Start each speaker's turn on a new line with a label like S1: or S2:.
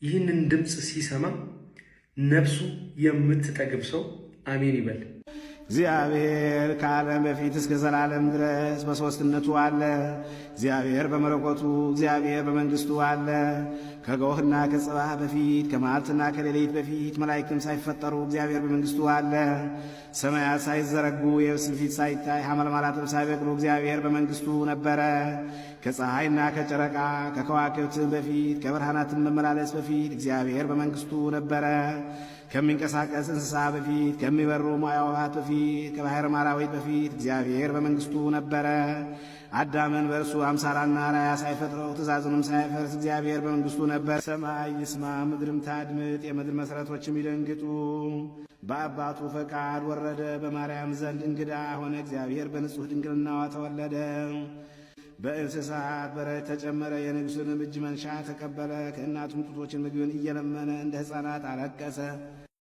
S1: ይህንን ድምፅ ሲሰማ ነፍሱ የምትጠግብ ሰው አሜን ይበል።
S2: እግዚአብሔር ከዓለም በፊት እስከ ዘላለም ድረስ በሦስትነቱ አለ። እግዚአብሔር በመለኮቱ እግዚአብሔር በመንግሥቱ አለ። ከጎህና ከጽባህ በፊት ከመዓልትና ከሌሊት በፊት መላእክትም ሳይፈጠሩ እግዚአብሔር በመንግሥቱ አለ። ሰማያት ሳይዘረጉ የብስም ፊት ሳይታይ ሐመልማላትም ሳይበቅሉ እግዚአብሔር በመንግሥቱ ነበረ። ከፀሐይና ከጨረቃ ከከዋክብትም በፊት ከብርሃናትም መመላለስ በፊት እግዚአብሔር በመንግሥቱ ነበረ። ከሚንቀሳቀስ እንስሳ በፊት ከሚበሩ አዕዋፋት በፊት ከባሕር አራዊት በፊት እግዚአብሔር በመንግሥቱ ነበረ። አዳምን በእርሱ አምሳልና አርአያ ሳይፈጥረው ትእዛዙንም ሳይፈርስ እግዚአብሔር በመንግሥቱ ነበር። ሰማይ ይስማ ምድርም ታድምጥ የምድር መሠረቶችም ይደንግጡ። በአባቱ ፈቃድ ወረደ በማርያም ዘንድ እንግዳ ሆነ። እግዚአብሔር በንጹሕ ድንግልናዋ ተወለደ። በእንስሳት በረት ተጨመረ። የንጉሥንም እጅ መንሻ ተቀበለ። ከእናቱም ጡቶችን ምግብን እየለመነ እንደ ሕፃናት አለቀሰ።